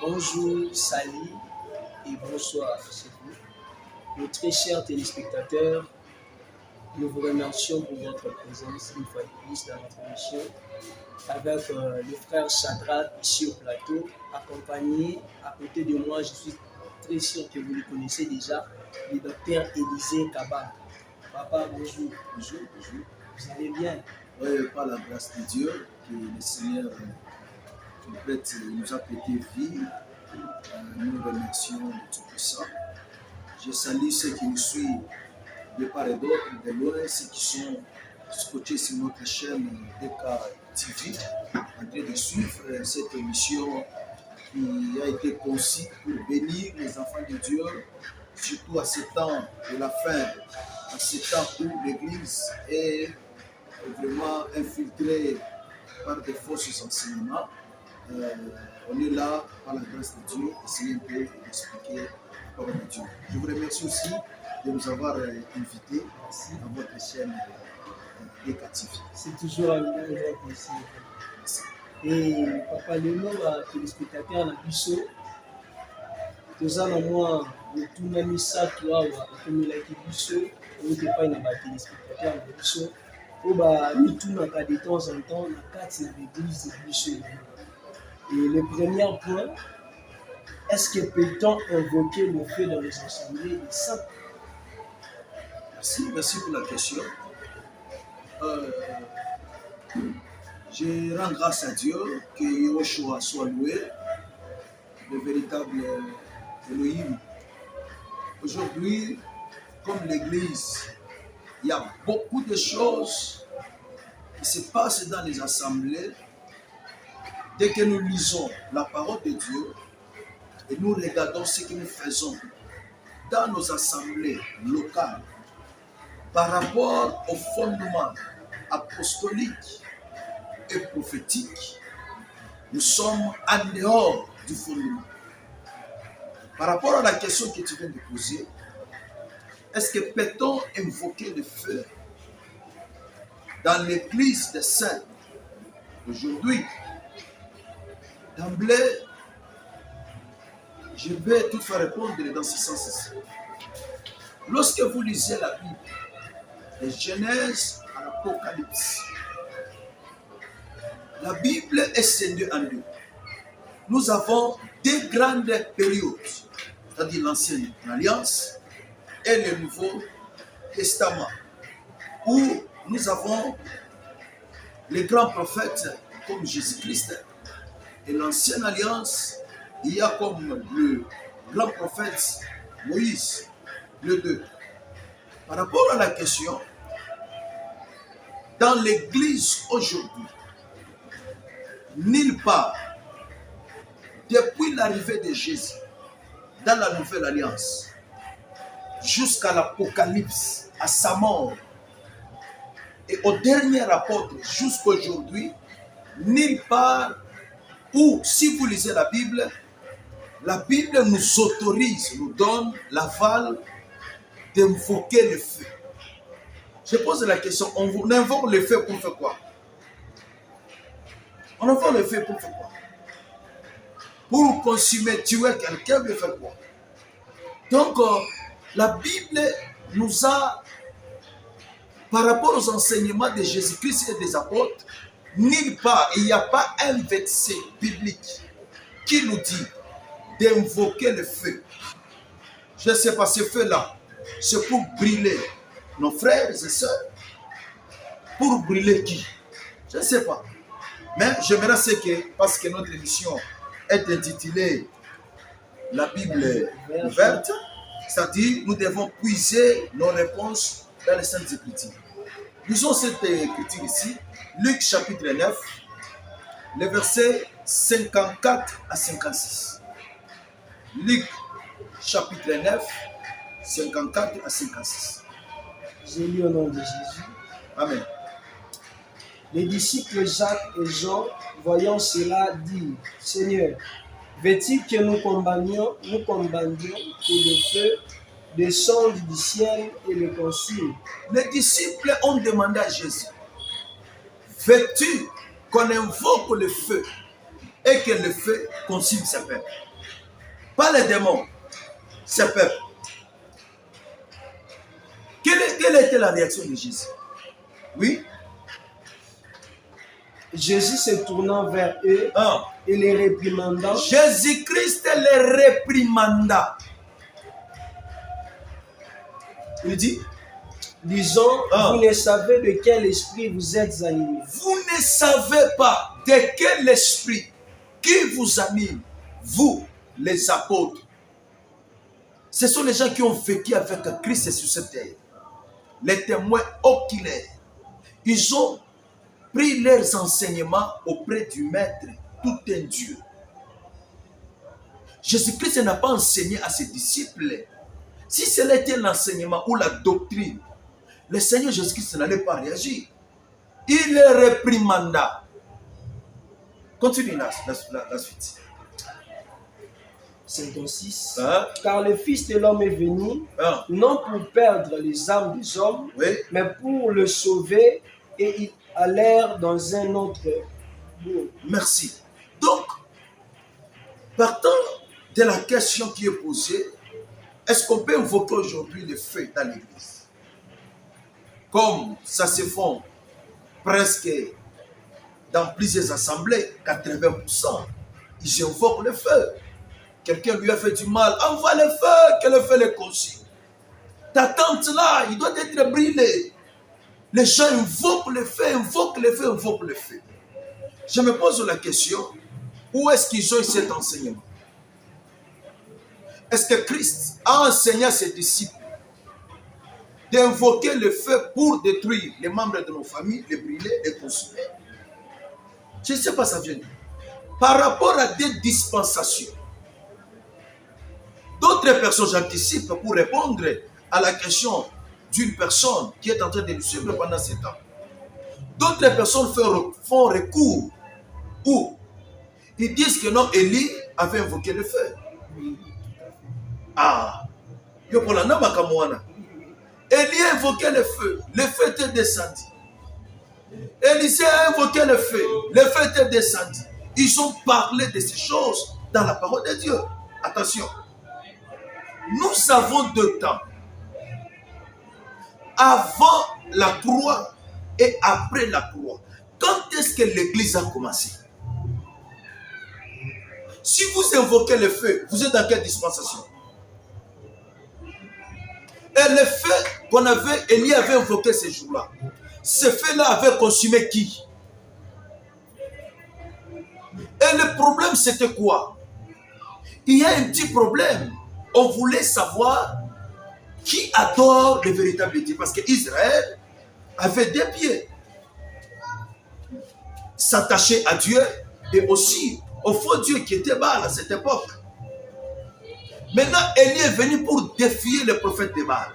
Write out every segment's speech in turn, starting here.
Bonjour, salut et bonsoir chez vous. Nos très chers téléspectateurs, nous vous remercions pour votre présence une fois de plus dans notre émission avec le frère Shadrach ici au plateau, accompagné à côté de moi, je suis très sûr que vous le connaissez déjà, le docteur Élisée Kaba. Papa, bonjour. Bonjour, bonjour. Vous allez bien? Oui, par la grâce de Dieu, que le Seigneur nous a prêté vie. Nous remercions de tout ça. Je salue ceux qui nous suivent de part et d'autre, de loin, ceux qui sont scotchés sur notre chaîne DK TV, en train de suivre cette émission qui a été conçue pour bénir les enfants de Dieu, surtout à ce temps de la fin, à ce temps où l'Église est vraiment infiltrée par des fausses enseignements. On est là par la grâce de Dieu, essayer un peu d'expliquer la parole de Dieu. Je vous remercie aussi de nous avoir invités à votre chaîne DK. C'est toujours un grand plaisir. Et papa, le nom à téléspectateur na biso, toza na mwa motuna misato awa okomelaki biso oyoki epai na batelespectateur na biso oyo bamitunaka de temps en temps na kati na l'église de biso. Et le premier point, est-ce que peut-on invoquer le feu dans les assemblées des saints? Merci pour la question. Je rends grâce à Dieu que Yahushua soit loué, le véritable Elohim. Aujourd'hui, comme l'Église, il y a beaucoup de choses qui se passent dans les assemblées. Dès que nous lisons la parole de Dieu et nous regardons ce que nous faisons dans nos assemblées locales par rapport au fondement apostolique et prophétique, nous sommes en dehors du fondement. Par rapport à la question que tu viens de poser, est-ce que peut-on invoquer le feu dans l'église des saints aujourd'hui? D'emblée, je vais toutefois répondre dans ce sens-ci. Lorsque vous lisez la Bible, de Genèse à l'Apocalypse, la Bible est scindée en deux. Nous avons deux grandes périodes, c'est-à-dire l'Ancienne Alliance et le Nouveau Testament, où nous avons les grands prophètes comme Jésus-Christ. Et l'Ancienne Alliance, il y a comme le grand prophète Moïse, le deux. Par rapport à la question, dans l'Église aujourd'hui, nulle part, depuis l'arrivée de Jésus dans la Nouvelle Alliance, jusqu'à l'Apocalypse, à sa mort, et au dernier apôtre jusqu'à aujourd'hui, nulle part où, si vous lisez la Bible nous autorise, nous donne l'aval d'invoquer le feu. Je pose la question, on invoque le feu pour faire quoi? On invoque le feu pour faire quoi? Pour consumer, tuer quelqu'un, veut faire quoi? Donc, la Bible nous a, par rapport aux enseignements de Jésus-Christ et des apôtres, nulle part, il n'y a pas un verset biblique qui nous dit d'invoquer le feu. Je ne sais pas, ce feu-là, c'est pour brûler nos frères et sœurs. Pour brûler qui? Je ne sais pas. Mais j'aimerais ce que, parce que notre émission est intitulée La Bible ouverte, c'est-à-dire nous devons puiser nos réponses dans les Saintes Écritures. Lisons cette écriture ici, Luc chapitre 9, les versets 54 à 56. Luc chapitre 9, 54 à 56. J'ai lu au nom de Jésus. Amen. Les disciples Jacques et Jean, voyant cela, dirent: Seigneur, veux-tu que nous combattions que le feu descende du ciel et le consume? Les disciples ont demandé à Jésus: veux-tu qu'on invoque le feu et que le feu consume ses pères? pas les démons, ces peuples. Quelle était la réaction de Jésus? Oui. Jésus se tournant vers eux et les réprimandant. Jésus-Christ les réprimanda. Il dit, disons, vous ne savez de quel esprit vous êtes animés. Vous ne savez pas de quel esprit qui vous anime, vous, les apôtres. Ce sont les gens qui ont vécu avec Christ sur cette terre. Les témoins oculaires. Ils ont pris leurs enseignements auprès du Maître, tout un Dieu. Jésus-Christ n'a pas enseigné à ses disciples. Si c'était l'enseignement ou la doctrine, le Seigneur Jésus-Christ n'allait pas réagir. Il les réprimanda. Continue la suite. 56. Car le Fils de l'homme est venu, non pour perdre les âmes des hommes, mais pour le sauver, et ils allèrent dans un autre monde. Merci. Donc, partant de la question qui est posée, est-ce qu'on peut invoquer aujourd'hui le feu dans l'église? Comme ça se fait presque dans plusieurs assemblées, 80%, ils invoquent le feu. Quelqu'un lui a fait du mal, envoie le feu, que le feu le consume. Ta tente là, il doit être brûlé. Les gens invoquent le feu, invoquent le feu, invoquent le feu. Je me pose la question, où est-ce qu'ils ont eu cet enseignement? Est-ce que Christ a enseigné à ses disciples d'invoquer le feu pour détruire les membres de nos familles, les brûler, les consumer? Je ne sais pas ça vient d'où. Par rapport à des dispensations, d'autres personnes, j'anticipe pour répondre à la question d'une personne qui est en train de nous suivre pendant ce temps. D'autres personnes font recours où ils disent que non, Élie avait invoqué le feu. Élie a invoqué le feu était descendu. Élisée a invoqué le feu était descendu. Ils ont parlé de ces choses dans la parole de Dieu. Attention, nous avons deux temps. Avant la croix et après la croix. Quand est-ce que l'église a commencé? Si vous invoquez le feu, vous êtes dans quelle dispensation? Et le feu qu'on avait, Élie avait invoqué ces jours-là, ce feu-là avait consumé qui? Et le problème, c'était quoi? Il y a un petit problème. On voulait savoir qui adore le véritable Dieu. Parce qu'Israël avait des pieds. S'attacher à Dieu et aussi au faux Dieu qui était Baal à cette époque. Maintenant, Élie est venu pour défier le prophète de Baal.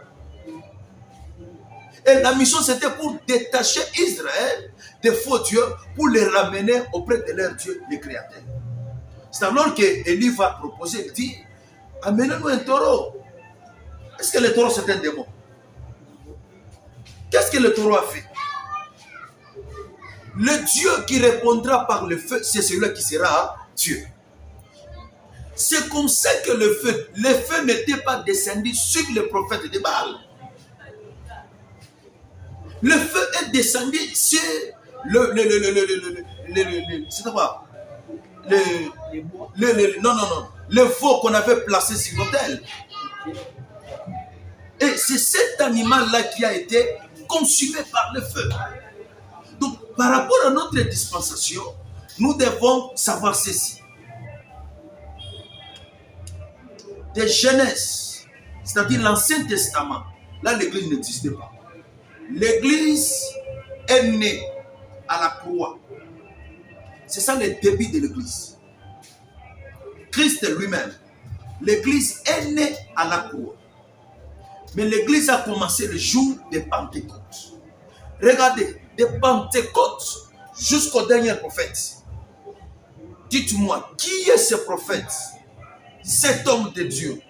Et la mission, c'était pour détacher Israël des faux dieux pour les ramener auprès de leur Dieu, le Créateur. C'est alors qu'Élie va proposer, il dit, amenez-nous un taureau. Est-ce que le taureau, c'est un démon? Qu'est-ce que le taureau a fait? Le Dieu qui répondra par le feu, c'est celui qui sera Dieu. C'est comme ça que le feu n'était pas descendu sur le prophète de Baal. Le feu est descendu sur le veau qu'on avait placé sur l'autel. Et c'est cet animal-là qui a été consumé par le feu. Donc, par rapport à notre dispensation, nous devons savoir ceci. De Genèse, c'est-à-dire l'Ancien Testament, là l'église n'existait pas. L'église est née à la croix. C'est ça le début de l'église. Christ lui-même, l'église est née à la croix. Mais l'église a commencé le jour de Pentecôte. Regardez, de Pentecôte jusqu'au dernier prophète. Dites-moi, qui est ce prophète, cet homme de Dieu,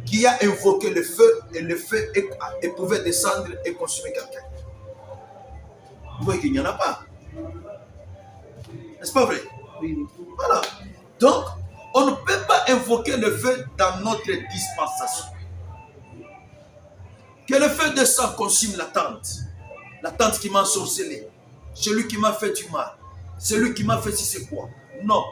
qui a invoqué le feu et le feu pouvait descendre et consumer quelqu'un? Vous voyez qu'il n'y en a pas. N'est-ce pas vrai? Oui. Voilà. Donc, on ne peut pas invoquer le feu dans notre dispensation. Que le feu de sang consume la tente qui m'a ensorcelé, celui qui m'a fait du mal, celui qui m'a fait si c'est quoi. Non.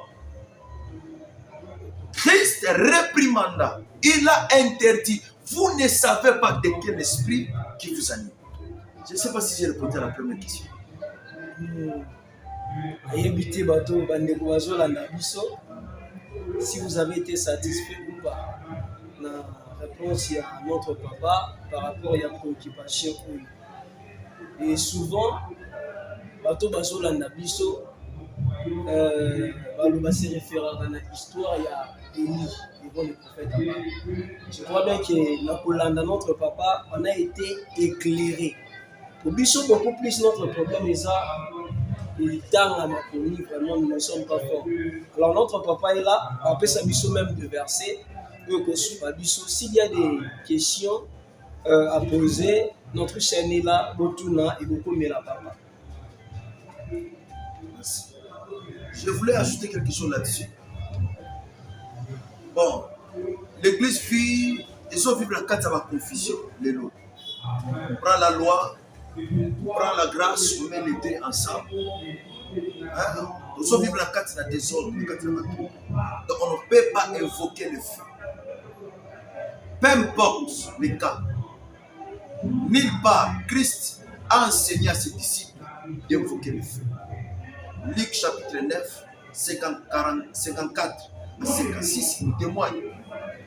Christ réprimanda, il a interdit. Vous ne savez pas de quel esprit qui vous anime. Je ne sais pas si j'ai répondu à la première question. Si vous avez été satisfait ou pas, la réponse est à notre papa par rapport à la préoccupation. Et souvent, bateau bazolanda biso, baloba se référera à l'histoire, il y a Élie, devant le prophète Abba. Je crois bien que la Kolanda, notre papa, on a été éclairé. Pour biso, beaucoup plus notre problème est ça. Il temps à ma famille, vraiment, nous ne sommes pas forts. Alors notre papa est là, après ça biso même de verser. S'il y a des questions à poser, notre chaîne est là, Botuna et beaucoup mais la papa. Merci. Je voulais ajouter quelque chose là-dessus. Bon, l'église vit, ils ont vécu la carte à ma confusion, les lois. On prend la loi, on prend la grâce, on met les deux ensemble. Hein? Ils ont vécu la carte à la désordre, la carte à la tour. Donc on ne peut pas invoquer le feu. Peu importe les cas, nulle part, Christ a enseigné à ses disciples d'invoquer le feu. Luc chapitre 9, 54 à 56, il témoigne.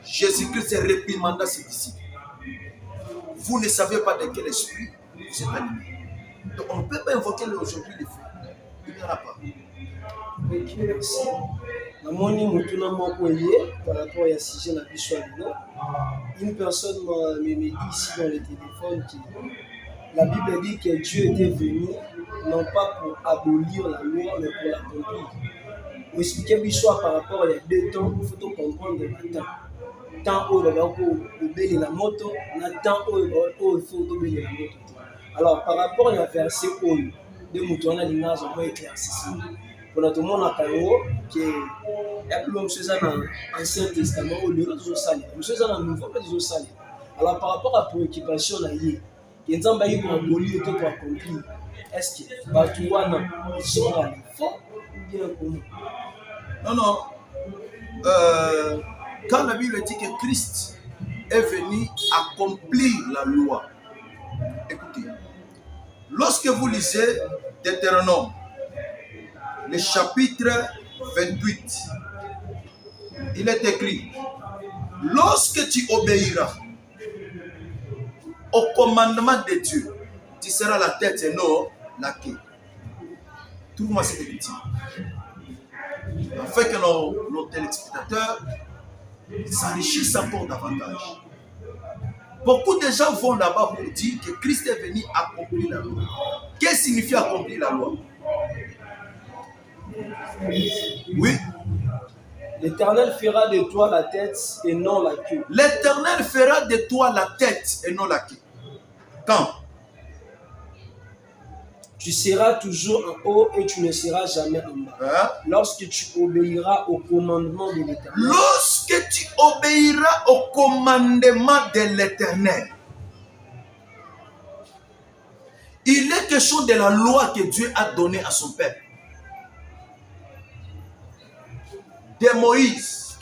Jésus-Christ réprimanda ses disciples. Vous ne savez pas de quel esprit vous êtes animés. Donc on ne peut pas invoquer aujourd'hui le feu. Il n'y en a pas. Ok, merci. Par rapport à ce sujet, une personne me dit ici dans le téléphone que la Bible dit que Dieu était venu non pas pour abolir la loi, mais pour l'accomplir. Pour expliquer l'histoire par rapport à deux temps, il faut comprendre le temps. Tant où il faut la moto, temps où il faut la moto. Alors, par rapport à la verset où de Moutouana l'image a éclairci. Pour tout le monde, il y a plus de choses dans l'Ancien Testament où les autres sont salés. Les choses dans le Nouveau Testament sont salés. Alors, par rapport à la préoccupation, il y a des gens qui ont aboli pour accomplir. Est-ce que ils sont dans l'effort ou bien comment? Non. Quand la Bible dit que Christ est venu accomplir la loi, écoutez, lorsque vous lisez Deutéronome, le chapitre 28, il est écrit, lorsque tu obéiras au commandement de Dieu, tu seras la tête et non la queue. Trouve-moi cette écriture. Afin que nos téléspectateurs s'enrichissent encore davantage. Beaucoup de gens vont là-bas pour dire que Christ est venu accomplir la loi. Qu'est-ce qui signifie accomplir la loi? Oui. L'Éternel fera de toi la tête et non la queue. L'Éternel fera de toi la tête et non la queue. Quand? Tu seras toujours en haut et tu ne seras jamais en bas. Hein? Lorsque tu obéiras au commandement de l'Éternel. Lorsque tu obéiras au commandement de l'Éternel. Il est question de la loi que Dieu a donnée à son peuple. De Moïse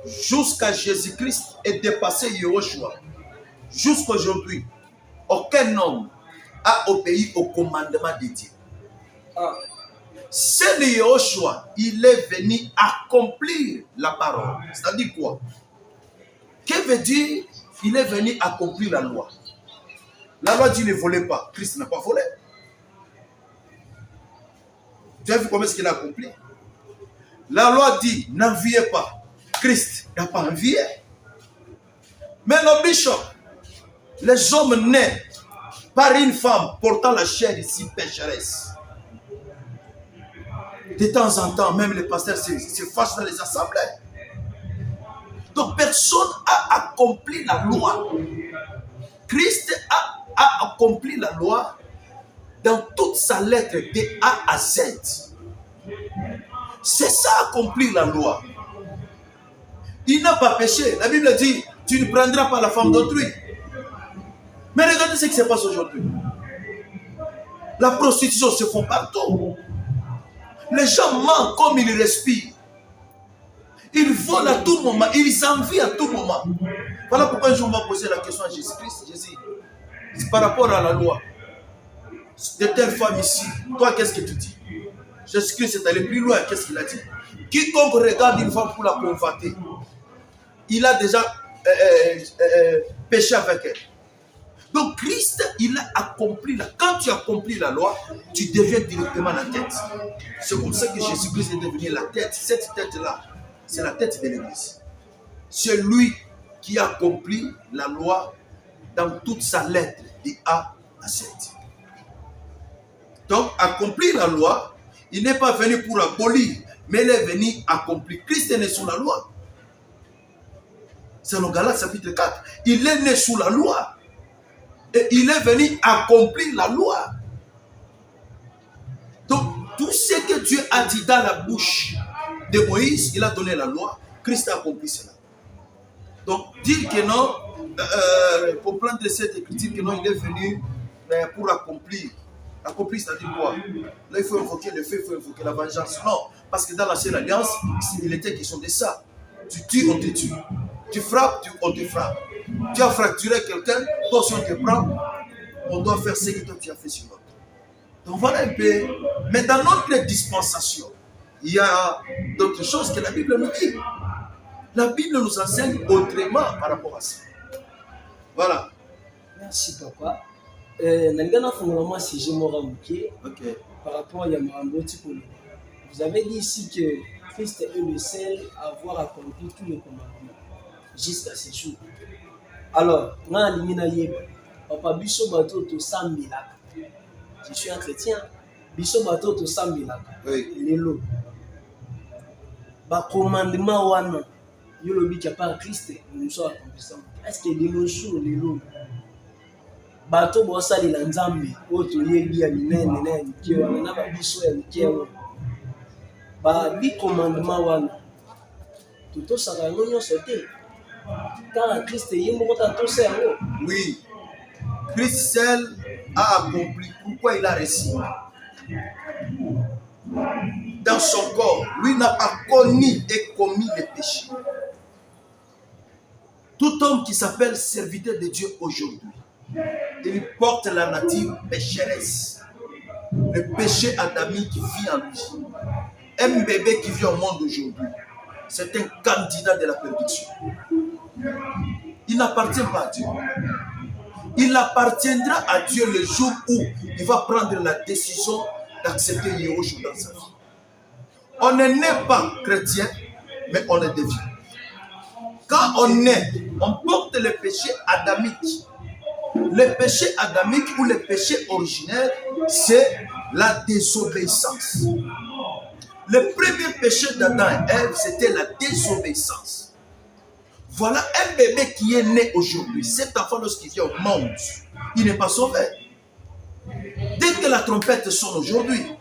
jusqu'à Jésus-Christ est dépassé Yehoshua. Jusqu'aujourd'hui, aucun homme a obéi au commandement de Dieu. C'est le Yehoshua, il est venu accomplir la parole. C'est-à-dire quoi? Que veut dire il est venu accomplir la loi? La loi dit ne volez pas. Christ n'a pas volé. Tu as vu comment est-ce qu'il a accompli? La loi dit n'enviez pas. Christ n'a pas envié. Mais le bishop, les hommes nés par une femme portant la chair ici pécheresse. De temps en temps, même les pasteurs se fâchent dans les assemblées. Donc personne n'a accompli la loi. Christ a accompli la loi dans toute sa lettre de A à Z. C'est ça accomplir la loi. Il n'a pas péché. La Bible dit, tu ne prendras pas la femme d'autrui. Mais regardez ce qui se passe aujourd'hui. La prostitution se fait partout. Les gens mentent comme ils respirent. Ils volent à tout moment. Ils envient à tout moment. Voilà pourquoi un jour on va poser la question à Jésus-Christ. Jésus, c'est par rapport à la loi. De telle femme ici, toi qu'est-ce que tu dis? Jésus-Christ est allé plus loin. Qu'est-ce qu'il a dit? Quiconque regarde une femme pour la convoiter, il a déjà péché avec elle. Donc Christ, il a accompli la. Quand tu accomplis la loi, tu deviens directement la tête. C'est pour ça que Jésus-Christ est devenu la tête. Cette tête-là, c'est la tête de l'Église. C'est lui qui accomplit la loi dans toute sa lettre, de A à Z. Donc, accomplir la loi, il n'est pas venu pour abolir, mais il est venu accomplir. Christ est né sous la loi. C'est le Galates chapitre 4. Il est né sous la loi. Et il est venu accomplir la loi. Donc, tout ce que Dieu a dit dans la bouche de Moïse, il a donné la loi. Christ a accompli cela. Donc, dire que non, pour prendre cette écriture, que non, il est venu pour accomplir. Accomplir, c'est-à-dire quoi? Là, il faut invoquer le feu, il faut invoquer la vengeance. Non, parce que dans l'ancienne alliance, il était question de ça. Tu tues, on te tue. Tu frappes, on te frappe. Tu as fracturé quelqu'un, toi si on te prend, on doit faire ce que toi tu as fait sur l'autre. Donc voilà un peu. Mais dans notre dispensation, il y a d'autres choses que la Bible nous dit. La Bible nous enseigne autrement par rapport à ça. Voilà. Merci papa. Par rapport à Yamarambo Tipolo. Vous avez dit ici que Christ est le seul à avoir accompli tous les commandements jusqu'à ce jour. Alors, papa biso bato to sambila. Je suis un chrétien. Biso bato to sambila. Lelo. Ba commandement wana yo lobi ki par Christ nous sommes accomplis ça. Est-ce que lelo jour lelo bato bo sali la nzambe o to yebi ya minene na mike wana na ba biso ya mike wana. Ba bi commandement wana. Tout ça va nous sauter. Quand Christ est mort dans tout ça. Oui. Christ seul a accompli. Pourquoi il a réussi? Dans son corps, lui n'a pas connu et commis les péchés. Tout homme qui s'appelle serviteur de Dieu aujourd'hui, il porte la nature pécheresse. Le péché adamique qui vit en lui. Un bébé qui vit au monde aujourd'hui, c'est un candidat de la perdition. Il n'appartient pas à Dieu. Il appartiendra à Dieu le jour où il va prendre la décision d'accepter Yahushua dans sa vie. On n'est pas chrétien, mais on le devient. Quand on est, on porte le péché adamique. Le péché adamique ou le péché originel, c'est la désobéissance. Le premier péché d'Adam et Ève, c'était la désobéissance. Voilà un bébé qui est né aujourd'hui. Cet enfant, lorsqu'il vient au monde, il n'est pas sauvé. Dès que la trompette sonne aujourd'hui,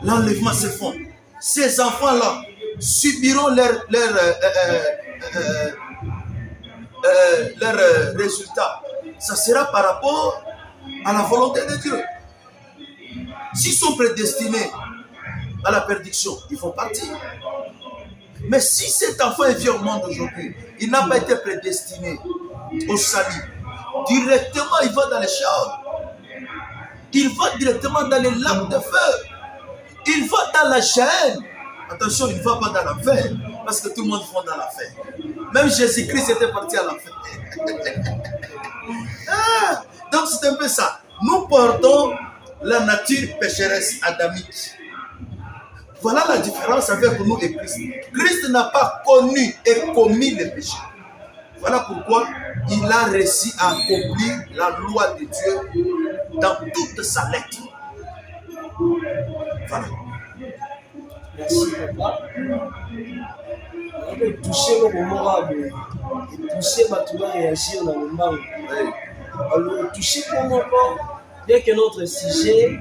l'enlèvement se fait. Ces enfants-là subiront leurs résultats. Ça sera par rapport à la volonté de Dieu. S'ils sont prédestinés à la perdition, ils font partir. Mais si cet enfant vient au monde aujourd'hui, il n'a pas été prédestiné au salut. Directement, il va dans les chars. Il va directement dans les lacs de feu. Il va dans la chaîne. Attention, il ne va pas dans l'enfer. Parce que tout le monde va dans l'enfer. Même Jésus-Christ était parti à l'enfer. Donc c'est un peu ça. Nous portons la nature pécheresse adamique. Voilà la différence avec nous et Christ. Christ n'a pas connu et commis les péchés. Voilà pourquoi il a réussi à accomplir la loi de Dieu dans toute sa lettre. Voilà. Merci papa. On peut toucher le moment et toucher ma réagir dans le monde. Alors toucher pour mon corps, bien que notre sujet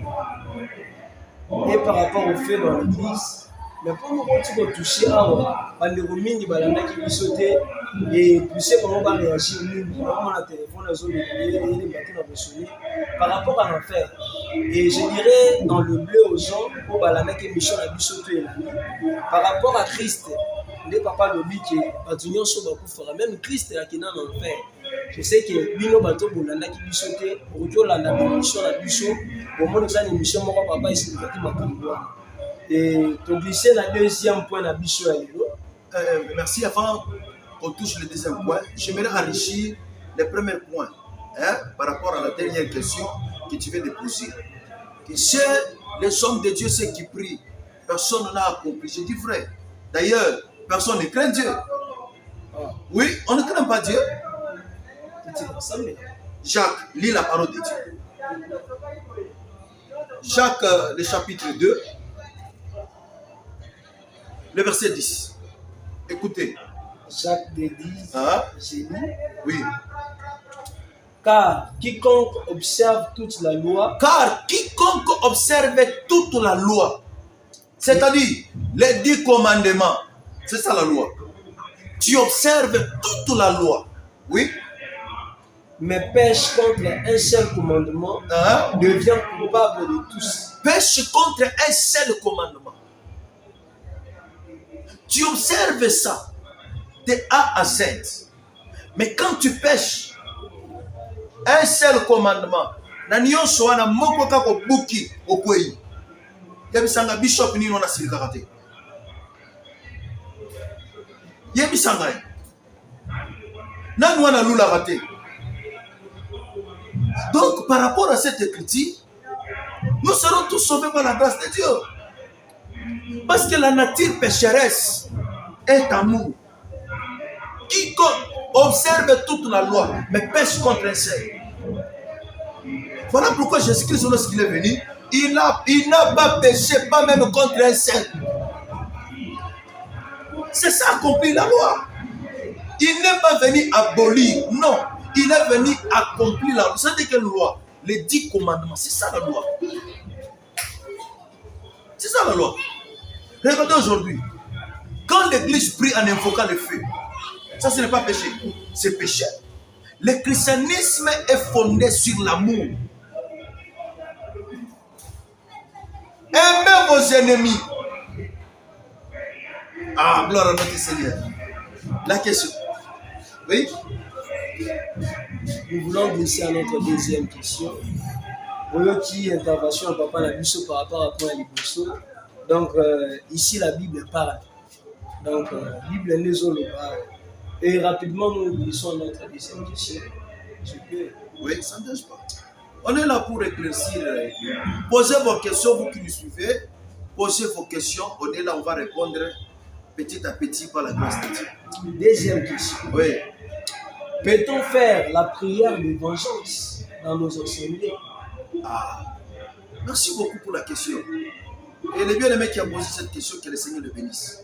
est par rapport au fait dans l'église, Mais pour nous continuer à toucher à bandeko mingi balandaki biso te et pousser comment va réagir mingi vraiment la téléphone les bateaux na sonner par rapport à l'enfer. Et je dirais dans le bleu aux gens pour balandaki mission na biso te par rapport à Christ. Les papas lobi que bato nyonso bakufaka même Christ akina na enfer. Je sais que bino bato bolandaki biso te okoki olanda mission na biso omoni eza na émission moko papa esilikaki makambo wana. Et tu glisser la deuxième point la bicho. Merci. Avant qu'on touche le deuxième point, j'aimerais enrichir les premiers points par rapport à la dernière question que tu viens de poser. Que chez les hommes de Dieu, ceux qui prient, personne n'a accompli. Je dis vrai. D'ailleurs, personne ne craint Dieu. Oui, on ne craint pas Dieu. Jacques, lis la parole de Dieu. Jacques, le chapitre 2. Le verset 10. Écoutez. Jacques 2, 10. J'ai lu. Oui. Car quiconque observe toute la loi. Car quiconque observe toute la loi. C'est-à-dire les 10 commandements. C'est ça la loi. Tu observes toute la loi. Oui. Mais pêche contre un seul commandement. Devient coupable de tous. Pêche contre un seul commandement. Tu observes ça de A à Z. Mais quand tu pêches un seul commandement, Nanion Soana Mokoka Buki Okwei. Yabisanga Bishop Nino na Silikarate. Yabisanga. Nanwana Lula Rate. Donc, par rapport à cette écriture, nous serons tous sauvés par la grâce de Dieu. Parce que la nature pécheresse est en nous. Quiconque observe toute la loi, mais pêche contre un seul. Voilà pourquoi Jésus-Christ, lorsqu'il est venu, il n'a pas péché, pas même contre un seul. C'est ça accomplir la loi. Il n'est pas venu abolir, non. Il est venu accomplir la loi. Vous savez quelle loi? Les 10 commandements, c'est ça la loi. C'est ça la loi. Regardez aujourd'hui, quand l'église prie en invoquant le feu, ça ce n'est pas péché, c'est péché. Le christianisme est fondé sur l'amour. Aimez vos ennemis. Ah, gloire à notre Seigneur. La question. Oui? Nous voulons glisser à notre deuxième question. Qui intervention papa la biso par rapport à point Liboso. Donc ici la Bible parle. Donc la Bible nous parle. Et rapidement nous glissons à notre deuxième question. Oui, ça ne dérange pas. On est là pour éclaircir. Posez vos questions, vous qui nous suivez. Posez vos questions. On est là, on va répondre petit à petit par la grâce de Dieu. Deuxième question. Oui. Peut-on faire la prière de vengeance dans nos assemblées? Merci beaucoup pour la question. Et le bien-aimé qui a posé cette question, que le Seigneur le bénisse.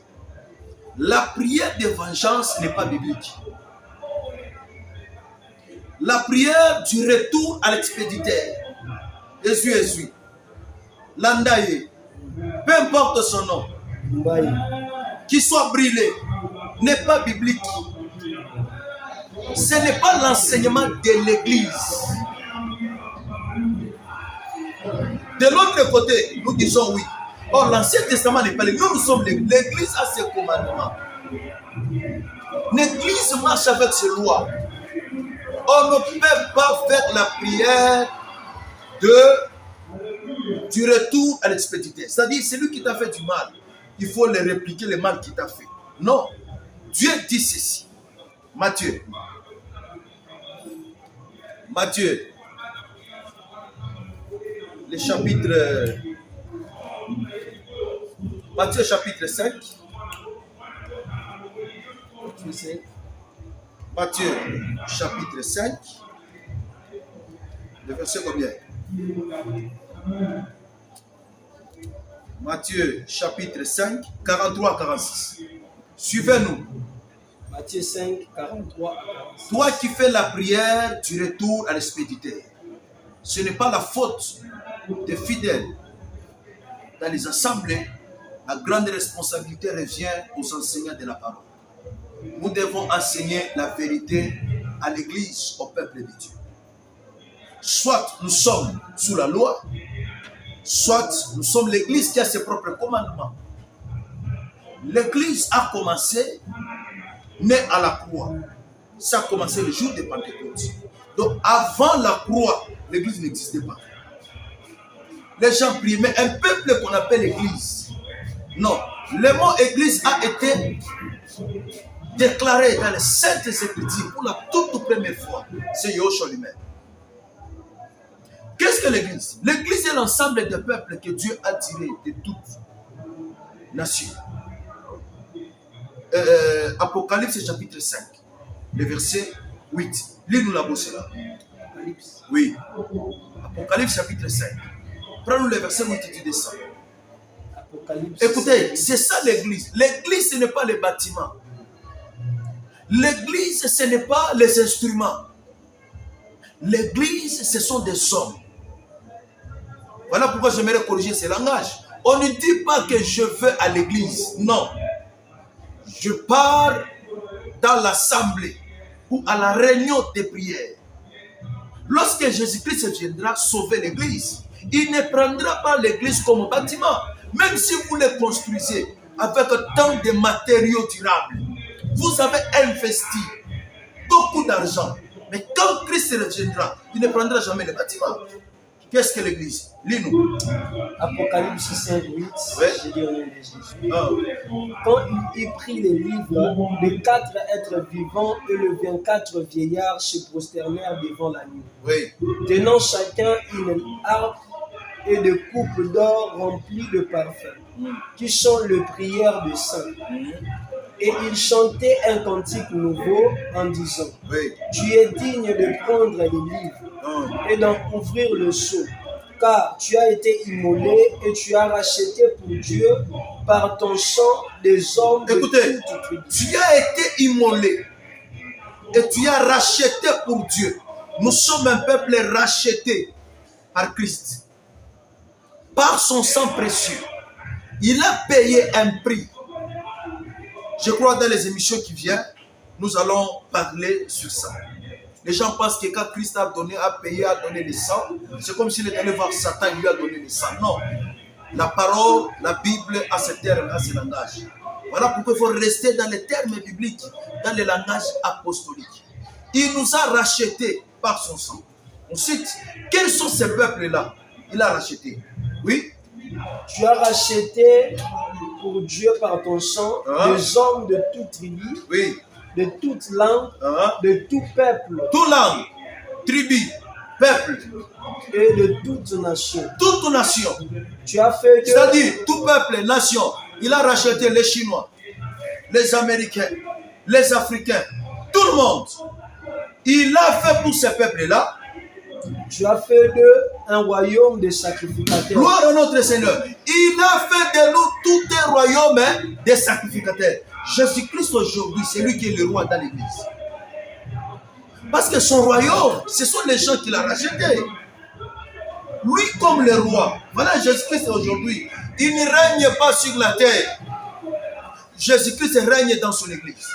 La prière de vengeance n'est pas biblique. La prière du retour à l'expéditeur, Jésus, Landaye, peu importe son nom, qu'il soit brûlé, n'est pas biblique. Ce n'est pas l'enseignement de l'Église. De l'autre côté, nous disons oui. Or, l'Ancien Testament n'est pas l'Église. Nous sommes l'Église. L'Église a ses commandements. L'Église marche avec ses lois. On ne peut pas faire la prière du retour à l'expéditeur. C'est-à-dire, c'est lui qui t'a fait du mal. Il faut le répliquer le mal qu'il t'a fait. Non. Dieu dit ceci. Matthieu, le chapitre... Matthieu chapitre 5. Matthieu chapitre 5. Le verset combien? Matthieu chapitre 5, 43 à 46. Suivez-nous. Matthieu 5, 43 à 46. Toi qui fais la prière du retour à l'expéditeur, ce n'est pas la faute des fidèles dans les assemblées la grande responsabilité revient aux enseignants de la parole. Nous devons enseigner la vérité à l'Église, au peuple de Dieu. Soit nous sommes sous la loi, soit nous sommes l'Église qui a ses propres commandements. L'Église a commencé, mais à la croix. Ça a commencé le jour de Pentecôte. Donc avant la croix, l'Église n'existait pas. Les gens priaient, mais un peuple qu'on appelle l'Église. Non, le mot Église a été déclaré dans les Saintes Écritures pour la toute première fois. C'est Yoshua lui-même. Qu'est-ce que l'Église? L'Église est l'ensemble des peuples que Dieu a tirés de toutes nations. Apocalypse chapitre 5, le verset 8. Lis-nous la bosse là. Oui. Apocalypse chapitre 5. Prends-nous le verset 8 et tu descends. Écoutez, c'est ça l'Église. L'Église, ce n'est pas les bâtiments. L'Église, ce n'est pas les instruments. L'Église, ce sont des hommes. Voilà pourquoi j'aimerais corriger ce langage. On ne dit pas que je veux à l'Église. Non. Je pars dans l'assemblée ou à la réunion des prières. Lorsque Jésus-Christ viendra sauver l'Église, il ne prendra pas l'Église comme bâtiment. Même si vous le construisez avec tant de matériaux durables, vous avez investi beaucoup d'argent. Mais quand Christ reviendra, il ne prendra jamais le bâtiment. Qu'est-ce que l'Église? Lis-nous. Apocalypse 5, 8. Ouais. Je dis au nom de Jésus. Quand il prit les livres, les 4 êtres vivants et le 24 vieillards se prosternèrent devant l'agneau. Oui. Tenant chacun une harpe et de coupes d'or remplies de parfums, qui sont les prières de saints. Et il chantait un cantique nouveau en disant, Oui. tu es digne de prendre les livres et d'en ouvrir le sceau, car tu as été immolé et tu as racheté pour Dieu par ton sang des hommes de toute tribu. Tu as été immolé et tu as racheté pour Dieu. Nous sommes un peuple racheté par Christ. Par son sang précieux. Il a payé un prix. Je crois dans les émissions qui viennent, nous allons parler sur ça. Les gens pensent que quand Christ a payé, a donné le sang, c'est comme s'il est allé voir Satan, il lui a donné le sang. Non. La parole, la Bible a ce terme, a ce langage. Voilà pourquoi il faut rester dans les termes bibliques, dans le langage apostolique. Il nous a rachetés par son sang. Ensuite, quels sont ces peuples-là? Il a racheté. Oui. Tu as racheté pour Dieu par ton sang des hommes de toute tribu, oui, de toute langue, de tout peuple, toute langue, tribu, peuple et de toute nation. Toute nation. Tu as fait que... C'est-à-dire tout peuple, nation. Il a racheté les Chinois, les Américains, les Africains, tout le monde. Il a fait pour ces peuples-là. Tu as fait d'eux un royaume de sacrificateurs. Gloire à notre Seigneur. Il a fait de nous tout un royaume de sacrificateurs. Jésus-Christ aujourd'hui, c'est lui qui est le roi dans l'Église. Parce que son royaume, ce sont les gens qui l'ont racheté. Lui comme le roi. Voilà Jésus-Christ aujourd'hui. Il ne règne pas sur la terre. Jésus-Christ règne dans son Église.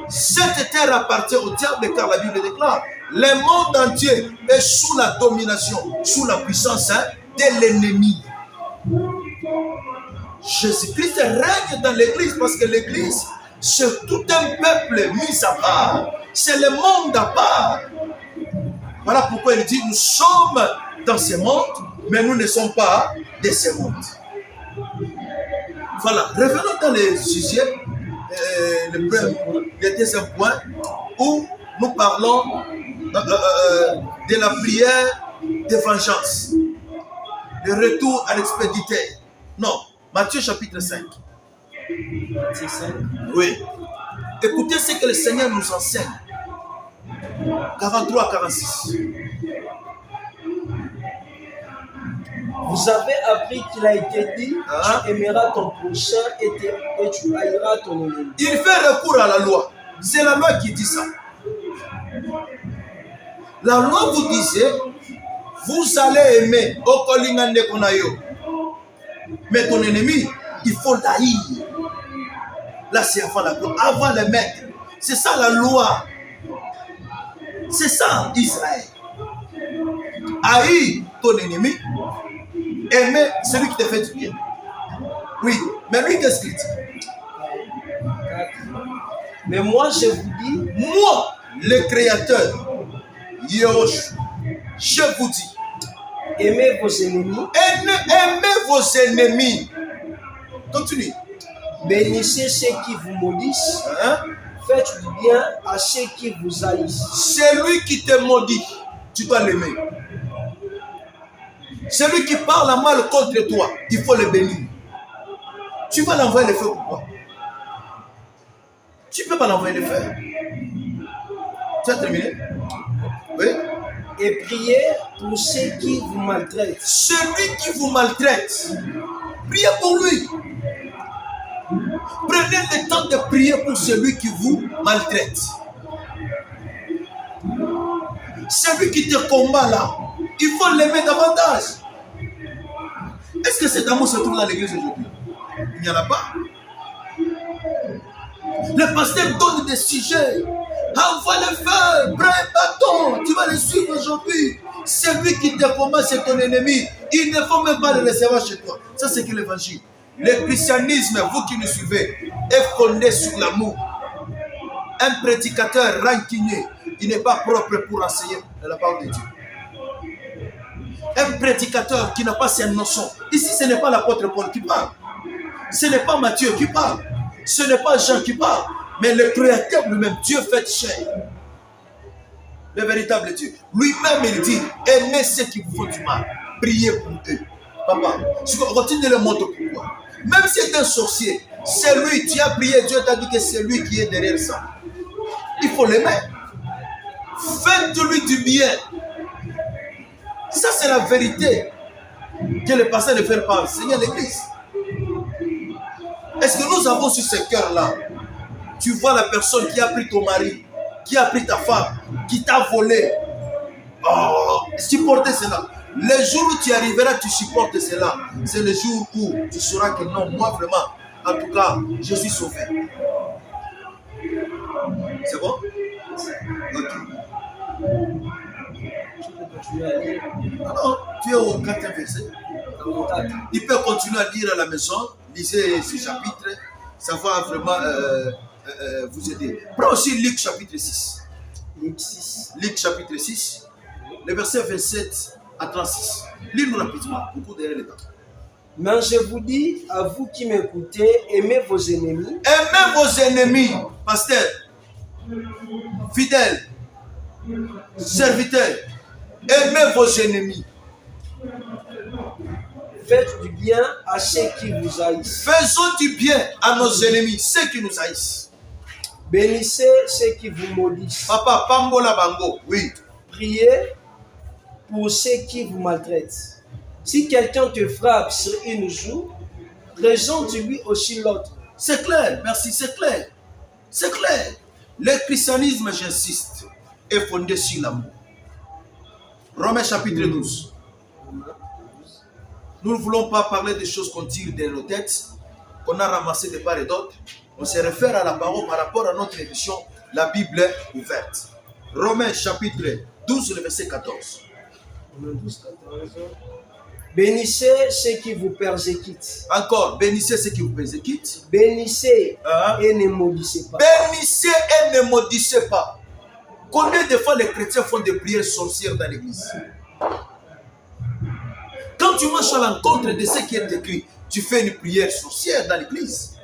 Cette terre appartient au diable car la Bible déclare le monde entier est sous la domination, sous la puissance de l'ennemi. Jésus-Christ règne dans l'Église parce que l'Église, c'est tout un peuple mis à part. C'est le monde à part. Voilà pourquoi il dit, nous sommes dans ce monde, mais nous ne sommes pas de ce monde. Voilà, revenons dans le sujet, le deuxième point, où nous parlons de la prière de vengeance. Le retour à l'expéditeur. Non, Matthieu chapitre 5. Matthieu 5. Oui. Écoutez ce que le Seigneur nous enseigne. 43 à 46. Vous avez appris qu'il a été dit, tu aimeras ton prochain et tu haïras ton ennemi. Il fait recours à la loi. C'est la loi qui dit ça. La loi vous disait, vous allez aimer mais ton ennemi, il faut l'haïr. Là, c'est avant la gloire, avant le maître. C'est ça la loi. C'est ça Israël. Haïr ton ennemi, aimer celui qui te fait du bien. Oui, mais lui, qu'est-ce qu'il dit? Mais moi, je vous dis, moi, le Créateur, Yehoshua, je vous dis, aimez vos ennemis, aimez vos ennemis. Continue. bénissez ceux qui vous maudissent, Hein? faites du bien à ceux qui vous haïssent. Celui qui te maudit, tu dois l'aimer. Celui qui parle mal contre toi, il faut le bénir. Tu vas l'envoyer le feu pourquoi? Tu ne peux pas l'envoyer le feu. Tu as terminé? Oui. Et priez pour ceux qui vous maltraitent. Celui qui vous maltraite, priez pour lui. Prenez le temps de prier pour celui qui vous maltraite. Celui qui te combat là, il faut l'aimer davantage. Est-ce que cet amour se trouve dans l'église aujourd'hui? Il n'y en a pas. Le pasteur donne des sujets. Envoie le feu, prends un bâton, tu vas le suivre aujourd'hui. Celui qui te combat, c'est ton ennemi. Il ne faut même pas le recevoir chez toi. Ça, c'est que l'évangile. Le christianisme, vous qui nous suivez, est fondé sur l'amour. Un prédicateur rancunier, il n'est pas propre pour enseigner la parole de Dieu. Un prédicateur qui n'a pas ses notions. Ici, ce n'est pas l'apôtre Paul qui parle. Ce n'est pas Matthieu qui parle. Ce n'est pas Jean qui parle. Mais le Créateur lui-même, Dieu fait chair. Le véritable Dieu. Lui-même, il dit, aimez ceux qui vous font du mal. Priez pour eux. Papa, continue de le montrer pourquoi. Même si c'est un sorcier, c'est lui, tu as prié, Dieu t'a dit que c'est lui qui est derrière ça. Il faut l'aimer. Faites-lui du bien. Ça, c'est la vérité que le pasteur ne fait pas enseigner à l'église. Est-ce que nous avons sur ce cœur-là? Tu vois la personne qui a pris ton mari, qui a pris ta femme, qui t'a volé. Oh, supportez cela. Le jour où tu arriveras, tu supportes cela. C'est le jour où tu sauras que non, moi vraiment, en tout cas, je suis sauvé. C'est bon? Ok. Alors, tu es au 4e verset. Il peut continuer à lire à la maison. Lisez ce chapitre. Ça va vraiment vous aider. Prends aussi Luc chapitre 6. Luc chapitre 6. Le verset 27 à 36. Lis-nous rapidement. Beaucoup derrière les temps. Mais je vous dis, à vous qui m'écoutez, aimez vos ennemis. Aimez vos ennemis. Pasteur, fidèle, serviteur. Aimez vos ennemis. Faites du bien à ceux qui vous haïssent. Faisons du bien à nos ennemis, ceux qui nous haïssent. Bénissez ceux qui vous maudissent. Papa, pambola bango, oui. Priez pour ceux qui vous maltraitent. Si quelqu'un te frappe sur une joue, présente-lui aussi l'autre. C'est clair, merci, c'est clair. C'est clair. Le christianisme, j'insiste, est fondé sur l'amour. Romains chapitre 12. Nous ne voulons pas parler des choses qu'on tire de nos têtes, qu'on a ramassées de part et d'autre. On se réfère à la parole par rapport à notre émission, la Bible ouverte. Romains chapitre 12, le verset 14. Bénissez ceux qui vous persécutent. Encore, bénissez ceux qui vous persécutent. Bénissez et ne maudissez pas. Bénissez et ne maudissez pas. Combien de fois les chrétiens font des prières sorcières dans l'église? Quand tu marches à l'encontre de ce qui est écrit, tu fais une prière sorcière dans l'église.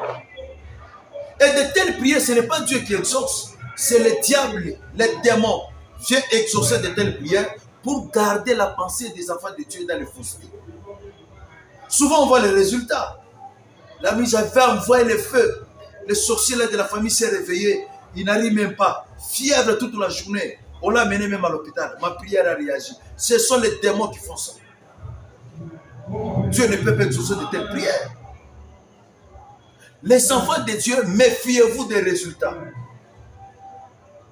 Et de telles prières, ce n'est pas Dieu qui exauce, c'est le diable, les démons. Dieu exaucé de telles prières pour garder la pensée des enfants de Dieu dans les faussetés. Souvent, on voit les résultats. La nuit, j'avais envoyé le feu. Le sorcier là de la famille s'est réveillé. Il n'arrive même pas. Fièvre toute la journée. On l'a mené même à l'hôpital. Ma prière a réagi. Ce sont les démons qui font ça. Dieu ne peut pas exaucer de telles prières. Les enfants de Dieu, méfiez-vous des résultats.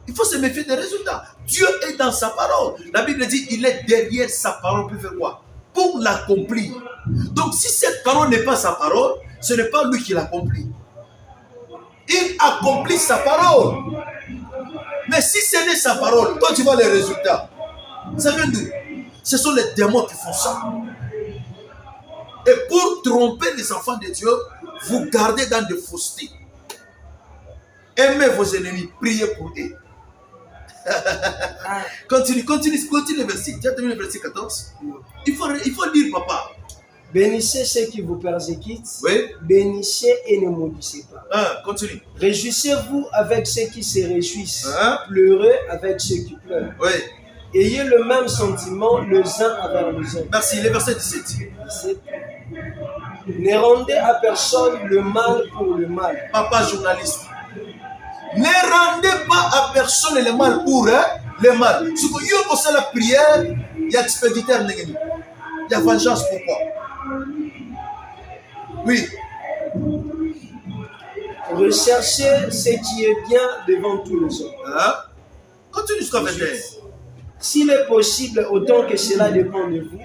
Il faut se méfier des résultats. Dieu est dans sa parole. La Bible dit, il est derrière sa parole pour faire quoi? Pour l'accomplir. Donc si cette parole n'est pas sa parole, Ce n'est pas lui qui l'accomplit. Il accomplit sa parole. Mais si ce n'est sa parole, toi tu vois les résultats. Ça vient d'où? Ce sont les démons qui font ça. Et pour tromper les enfants de Dieu, vous gardez dans des faussetés. Aimez vos ennemis, priez pour eux. Continue le verset. Tu as terminé le verset 14. Il faut lire, papa. Bénissez ceux qui vous persécutent. Oui. Bénissez et ne maudissez pas. Continue. Réjouissez-vous avec ceux qui se réjouissent. Pleurez avec ceux qui pleurent. Oui. Ayez le même sentiment les uns envers les autres. Merci. Le verset 17. 17. Ne rendez à personne le mal pour le mal. Papa journaliste. Ne rendez pas à personne le mal pour le mal. Si vous avez la prière, il y a expéditeur. Il y a vengeance. Pourquoi? Oui. Recherchez ce qui est bien devant tous les hommes. Continue jusqu'à 21. S'il est possible, autant que cela dépend de vous,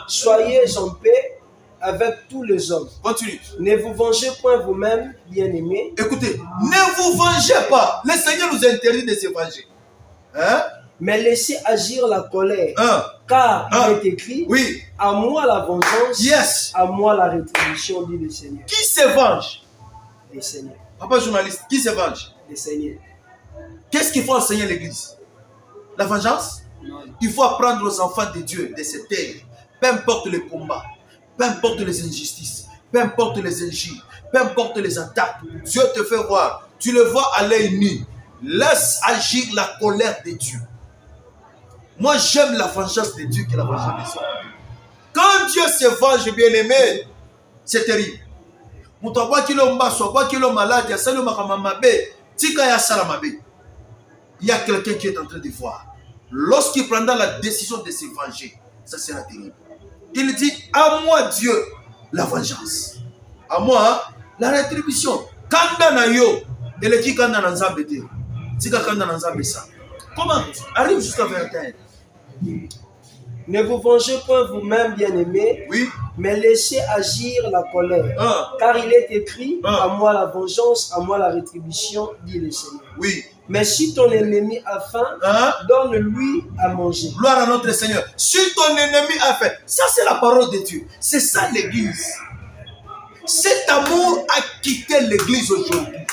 soyez en paix avec tous les hommes. Continue. Ne vous vengez point vous-même, bien-aimés. Écoutez, ne vous vengez pas. Le Seigneur nous interdit de se venger. Mais laissez agir la colère. Car il est écrit, oui. À moi la vengeance, yes. À moi la rétribution, dit le Seigneur. Qui se venge? Le Seigneur. Papa journaliste, qui se venge? Le Seigneur. Qu'est-ce qu'il faut enseigner à l'église? La vengeance? Non. Il faut apprendre aux enfants de Dieu de cette terre, peu importe les combats, peu importe les injustices, peu importe les injures, peu importe les attaques, Dieu te fait voir. Tu le vois à l'œil nu. Laisse agir la colère de Dieu. Moi, j'aime la vengeance de Dieu que la vengeance des hommes. Quand Dieu se venge, bien aimé, c'est terrible. Il y a quelqu'un qui est en train de voir. Lorsqu'il prendra la décision de se venger, ça sera terrible. Il dit, à moi Dieu, la vengeance. À moi, la rétribution. Kanda na yo, eleki kanda na nzambe te. Tika kanda na nzambe sa. Comment? Arrive jusqu'à 21. Ne vous vengez point vous-même, bien-aimés, oui. Mais laissez agir la colère. Car il est écrit, à moi la vengeance, à moi la rétribution, dit le Seigneur. Oui. Mais si ton ennemi a faim, donne-lui à manger. Gloire à notre Seigneur. Si ton ennemi a faim, ça c'est la parole de Dieu. C'est ça l'église. Cet amour a quitté l'église aujourd'hui.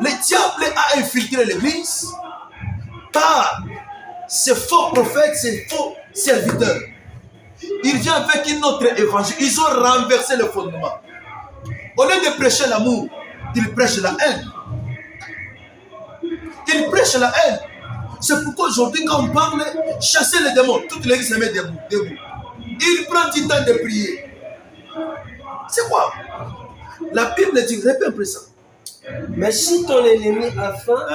Le diable a infiltré l'église par ces faux prophètes, ces faux serviteurs. Il vient avec une autre évangile. Ils ont renversé le fondement. Au lieu de prêcher l'amour, ils prêchent la haine. Ils prêchent la haine. C'est pourquoi aujourd'hui, quand on parle, chasser les démons, toute l'église se met debout. Il prend du temps de prier. C'est quoi? La Bible dit, répète un peu ça. Mais si ton ennemi a faim,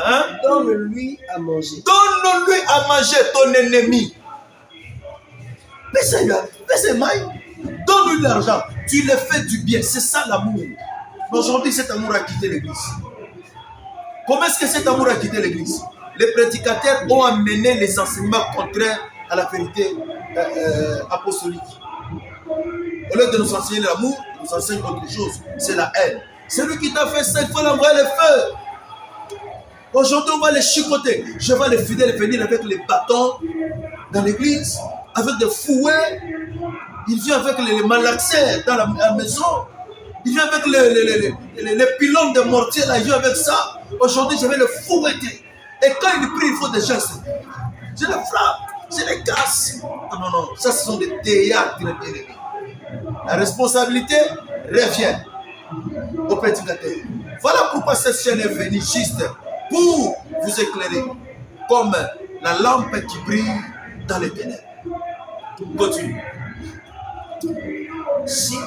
donne-lui à manger. Donne-lui à manger ton ennemi. Donne-lui l'argent. Tu le fais du bien. C'est ça l'amour. Aujourd'hui, cet amour a quitté l'église. Comment est-ce que cet amour a quitté l'église? Les prédicateurs ont amené les enseignements contraires à la vérité apostolique. Au lieu de nous enseigner l'amour, ils nous enseignent autre chose. C'est la haine. Celui qui t'a fait ça, il faut l'envoyer le feu. Aujourd'hui, on va les chicoter. Je vois les fidèles venir avec les bâtons dans l'église, avec des fouets. Il vient avec les malaxeurs dans la maison. Il vient avec les pylônes de mortier. Là, il vient avec ça. Aujourd'hui, je vais le fouetter. Et quand il prie, il faut des gestes. Je les frappe, je les casse. Non, non, ça, ce sont des théâtres. La responsabilité revient au prédicateur. Voilà pourquoi cette chaîne est venue juste pour vous éclairer comme la lampe qui brille dans les ténèbres. Continue.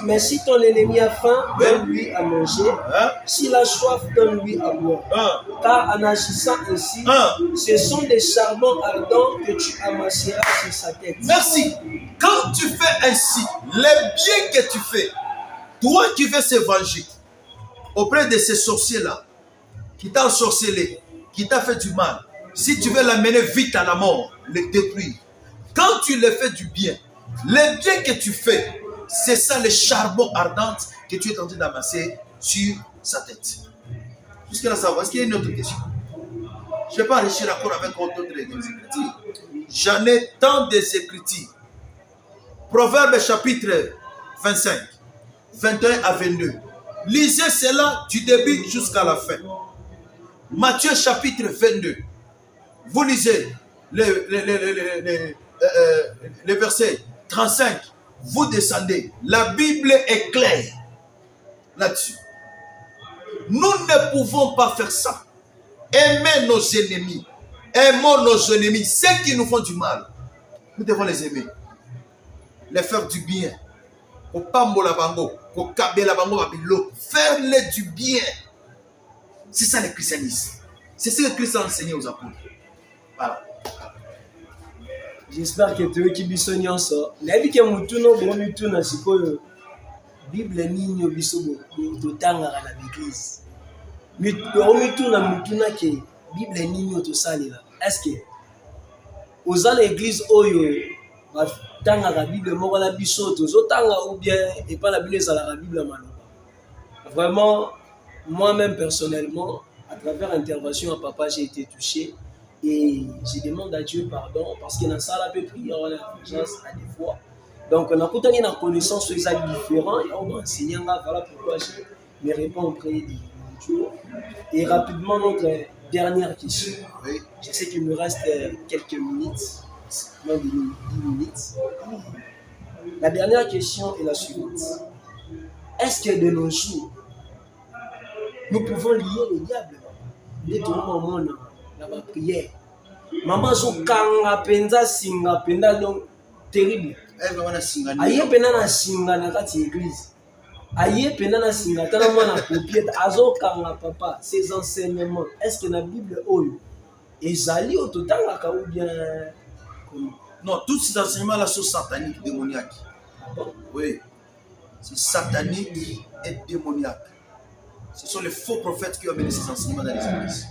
Mais si ton ennemi a faim, donne-lui à manger. S'il a soif, donne-lui à boire. Car en agissant ainsi, ce sont des charbons ardents que tu amasseras sur sa tête. Merci. Quand tu fais ainsi, les biens que tu fais, toi qui veux se venger auprès de ces sorciers-là, qui t'a ensorcelé, qui t'a fait du mal, si tu veux l'amener vite à la mort, le détruire, quand tu le fais du bien, les biens que tu fais, c'est ça les charbons ardents que tu es en train d'amasser sur sa tête. Jusqu'à là, savoir, est-ce qu'il y a une autre question? Je ne vais pas enrichir encore avec d'autres écritures. J'en ai tant des écritures. Proverbe chapitre 25, 21 à 22. Lisez cela du début jusqu'à la fin. Matthieu chapitre 22. Vous lisez les versets 35. Vous descendez. La Bible est claire là-dessus. Nous ne pouvons pas faire ça. Aimer nos ennemis. Aimons nos ennemis. Ceux qui nous font du mal. Nous devons les aimer. Les faire du bien. Faire-les du bien. C'est ça le christianisme. C'est ce que Christ a enseigné aux apôtres. Voilà. J'espère que tu es qui bisogna ça. La vie que mutuno bon mutuno sikoyo. Bible nini biso totanga na l'église. Mutuna ke Bible nini to salela. Est-ce que aux l'église oyo tanga la Bible moko la biso tozotanga ou bien et pas la Bible ça la Bible maloba. Vraiment moi-même personnellement à travers l'intervention à papa j'ai été touché et je demande à Dieu pardon parce que dans ça la peut prier on a chance à des fois. Donc on a tout une connaissance sur ça différent et on enseigne voilà pourquoi je me réponds auprès de Dieu. Et rapidement notre dernière question. Oui. Je sais qu'il me reste quelques minutes. Moins de 10 minutes. La dernière question est la suivante. Est-ce que de nos jours, nous pouvons lier le diable? Dès tout le monde, dans la prière. Maman, so kanga penza singa penda donc terrible. Aïe penda na singa na kati église. Aïe penda na singa tala mwana copiette azo kanga papa ses enseignements. Est-ce que la Bible oyo ezali au total ou bien non, tous ces enseignements-là sont sataniques, démoniaques. Oui, c'est satanique et démoniaque. Ce sont les faux prophètes qui ont amené ces enseignements dans les églises.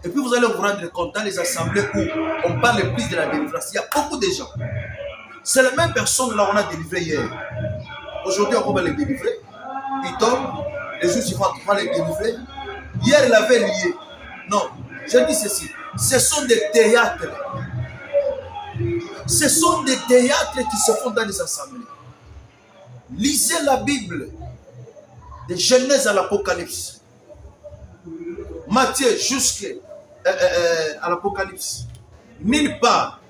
Et puis vous allez vous rendre compte dans les assemblées où on parle plus de la délivrance. Il y a beaucoup de gens. C'est la même personne là qu'on a délivré hier. Aujourd'hui, on va les délivrer. Il tombe. Les jours suivants, on va les délivrer. Hier, il avait lié. Non, je dis ceci. Ce sont des théâtres. Ce sont des théâtres qui se font dans les assemblées. Lisez la Bible, de Genèse à l'Apocalypse. Matthieu jusqu'à l'Apocalypse. Nulle part,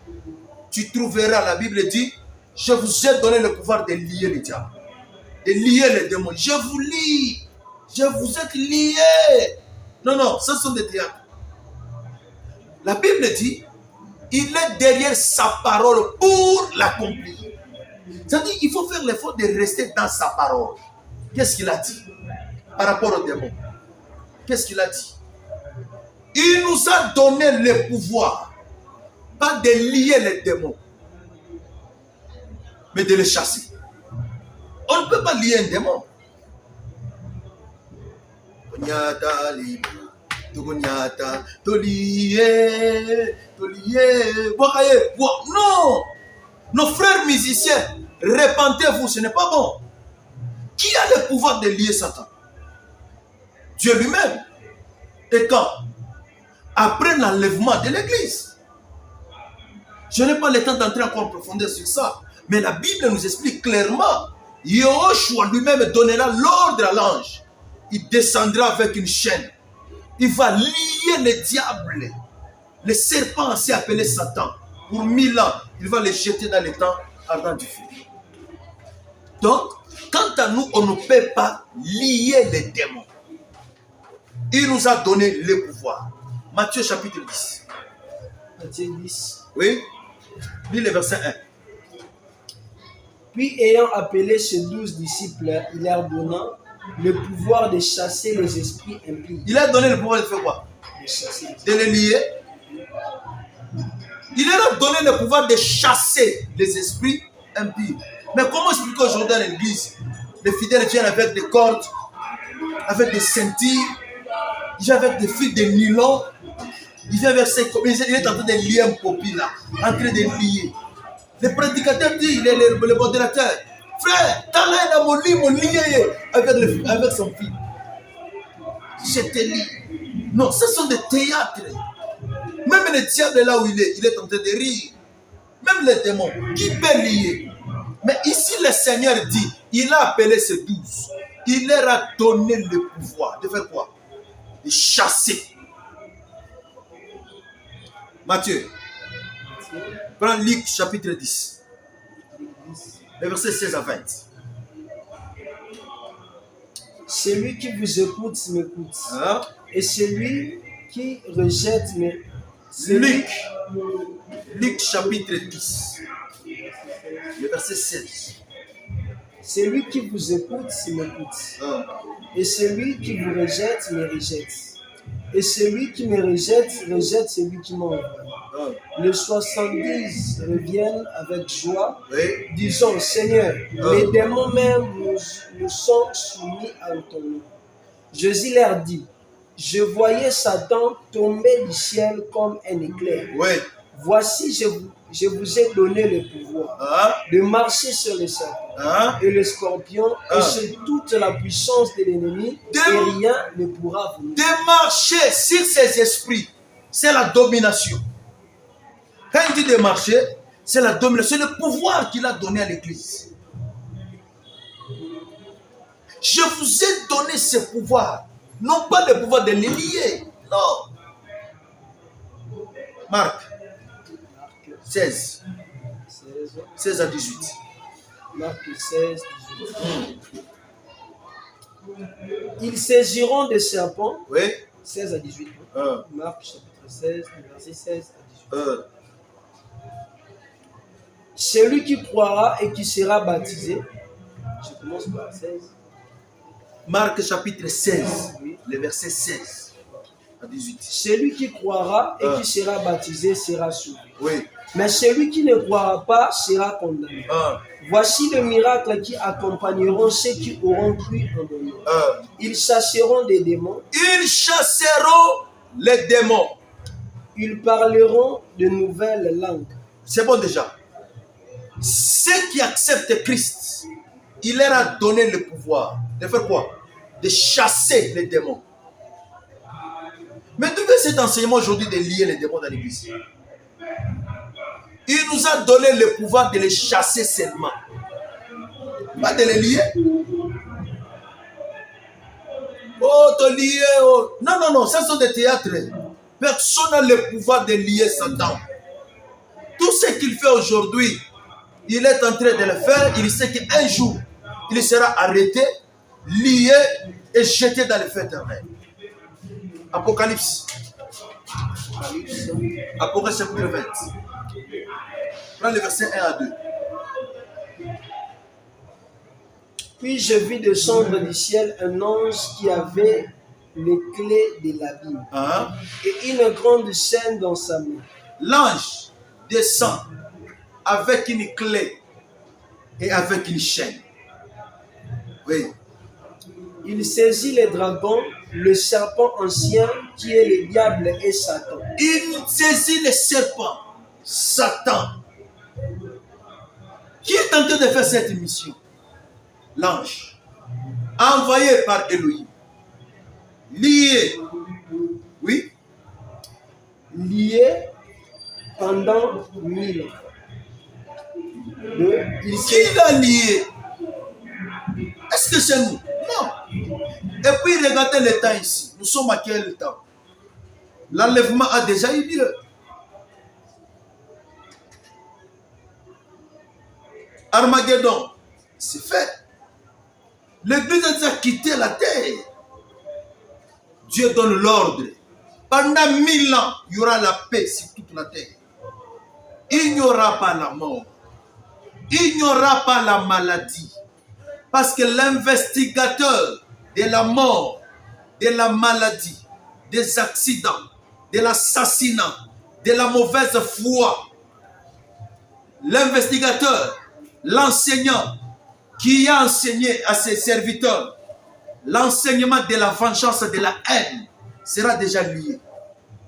tu trouveras, la Bible dit, je vous ai donné le pouvoir de lier les diables, de lier les démons. Je vous lie, je vous ai liés. Non, non, ce sont des théâtres. La Bible dit, il est derrière sa parole pour l'accomplir. C'est-à-dire qu'il faut faire l'effort de rester dans sa parole. Qu'est-ce qu'il a dit par rapport aux démons? Qu'est-ce qu'il a dit? Il nous a donné le pouvoir, pas de lier les démons, mais de les chasser. On ne peut pas lier un démon. Non, nos frères musiciens, repentez-vous, ce n'est pas bon. Qui a le pouvoir de lier Satan? Dieu lui-même. Et quand? Après l'enlèvement de l'église. Je n'ai pas le temps d'entrer encore en profondeur sur ça, mais la Bible nous explique clairement. Yahushua lui-même donnera l'ordre à l'ange. Il descendra avec une chaîne. Il va lier le diable. Le serpent s'est appelé Satan. Pour 1000 ans, il va les jeter dans les temps ardents du feu. Donc, quant à nous, on ne peut pas lier les démons. Il nous a donné le pouvoir. Matthieu chapitre 10. Matthieu 10. Oui. Lis le verset 1. Puis ayant appelé ses 12 disciples, il leur donna le pouvoir de chasser les esprits impies. Il a donné le pouvoir de faire quoi? De les lier. Il leur a donné le pouvoir de chasser les esprits impies. Mais comment expliquer aujourd'hui dans l'église? Les fidèles viennent avec des cordes, avec des ceintures, ils viennent avec des fils de nylon, ils viennent avec ses... Il est en train de lier un popi là, en train de lier. Le prédicateur dit, le modérateur, Frère, Tala est mon lié avec son fils. Je te lis. Non, ce sont des théâtres. Même le diable là où il est en train de rire. Même les démons, qui peut lier? Mais ici, le Seigneur dit, il a appelé ses 12. Il leur a donné le pouvoir de faire quoi? De chasser. Matthieu, prends Luc chapitre 10, le verset 16 à 20. Celui qui vous écoute m'écoute. Hein? Et celui qui rejette me... Luc chapitre 10, le verset 16. Celui qui vous écoute m'écoute. Hein? Et celui qui vous rejette me rejette. Et celui qui me rejette, rejette celui qui m'a envoyé. Hein? Les 70 reviennent avec joie, Oui. disant, Seigneur, les démons même nous sont soumis à ton nom. Jésus leur dit, je voyais Satan tomber du ciel comme un éclair. Oui. Voici, je vous ai donné le pouvoir Hein? de marcher sur les serpents Hein? et les scorpions et sur toute la puissance de l'ennemi, et rien ne pourra vous nuire. De marcher sur ces esprits, c'est la domination. Quand il dit de marcher, c'est la domination, c'est le pouvoir qu'il a donné à l'Église. Je vous ai donné ce pouvoir, non pas le pouvoir de les lier, non. Marc 16, 16 à 18. Marc 16, 18. Ils saisiront des serpents, Oui. 16 à 18. Marc chapitre 16, verset 16 à 18. Celui qui croira et qui sera baptisé, je commence par 16. Marc chapitre 16, Oui. le verset 16 à 18. Celui qui croira et qui sera baptisé sera sauvé. Oui. Mais celui qui ne croira pas sera condamné. Voici les miracles qui accompagneront ceux qui auront cru en mon nom. Ils chasseront des démons. Ils chasseront les démons. Ils parleront de nouvelles langues. C'est bon déjà. Ceux qui acceptent Christ, il leur a donné le pouvoir de faire quoi? De chasser les démons. Mais d'où vient cet enseignement aujourd'hui de lier les démons dans l'église? Il nous a donné le pouvoir de les chasser seulement. Pas de les lier. Oh, te lier. Oh. Non, non, non, ça sont des théâtres. Personne n'a le pouvoir de lier Satan. Tout ce qu'il fait aujourd'hui, il est en train de le faire. Il sait qu'un jour, il sera arrêté, lié et jeté dans le feu éternel. Apocalypse. Apocalypse chapitre 20. Prends le verset 1 à 2. Puis je vis descendre du ciel un ange qui avait les clés de l'abîme et une grande chaîne dans sa main. L'ange descend avec une clé et avec une chaîne. Oui. Il saisit les dragons, le serpent ancien qui est le diable et Satan. Il saisit le serpent, Satan. Qui est en train de faire cette mission? L'ange, envoyé par Elohim, lié, oui, lié pendant 1000 ans. Qui l'a lié? Est-ce que c'est nous? Non. Et puis regardez le temps ici. Nous sommes à quel temps? L'enlèvement a déjà eu lieu. Armageddon, c'est fait. L'église a déjà quitté la terre. Dieu donne l'ordre. Pendant 1000 ans, il y aura la paix sur toute la terre. Il n'y aura pas la mort. Il n'y aura pas la maladie. Parce que l'investigateur de la mort, de la maladie, des accidents, de l'assassinat, de la mauvaise foi, l'investigateur, l'enseignant qui a enseigné à ses serviteurs l'enseignement de la vengeance, de la haine, sera déjà lié.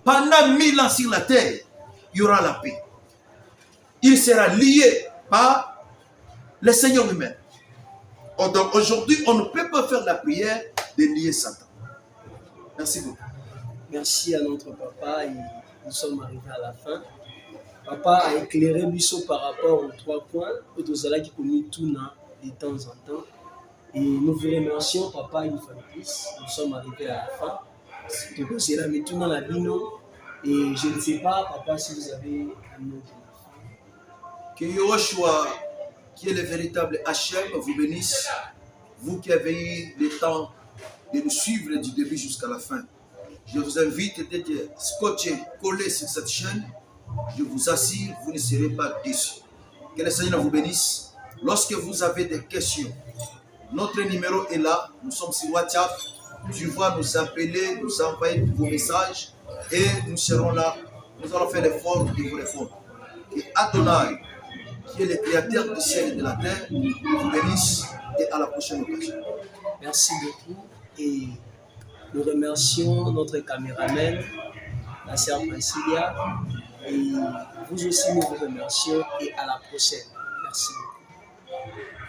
Pendant 1000 ans sur la terre, il y aura la paix. Il sera lié par le Seigneur lui-même. Donc aujourd'hui, on ne peut pas faire la prière de lier Satan. Merci beaucoup. Merci à notre papa et nous sommes arrivés à la fin. Papa a éclairé Bissot par rapport aux 3 points que nous allons commis tout de temps en temps. Et nous vous remercions, papa, une fois de plus. Nous sommes arrivés à la fin. Donc, c'est là maintenant la bino. Et je ne sais pas, papa, si vous avez un mot de la fin. Que Yoshua, qui est le véritable Hachem, vous bénisse. Vous qui avez eu le temps de nous suivre du début jusqu'à la fin. Je vous invite d'être scotché, collé sur cette chaîne. Je vous assure, vous ne serez pas déçus. Que le Seigneur vous bénisse. Lorsque vous avez des questions, notre numéro est là. Nous sommes sur WhatsApp. Tu vas nous appeler, nous envoyer vos messages et nous serons là. Nous allons faire l'effort de vous répondre. Et Adonai, qui est le créateur du ciel et de la terre, vous bénisse et à la prochaine occasion. Merci beaucoup et nous remercions notre caméraman, la sœur Priscilla, et vous aussi nous vous remercions et à la prochaine. Merci beaucoup.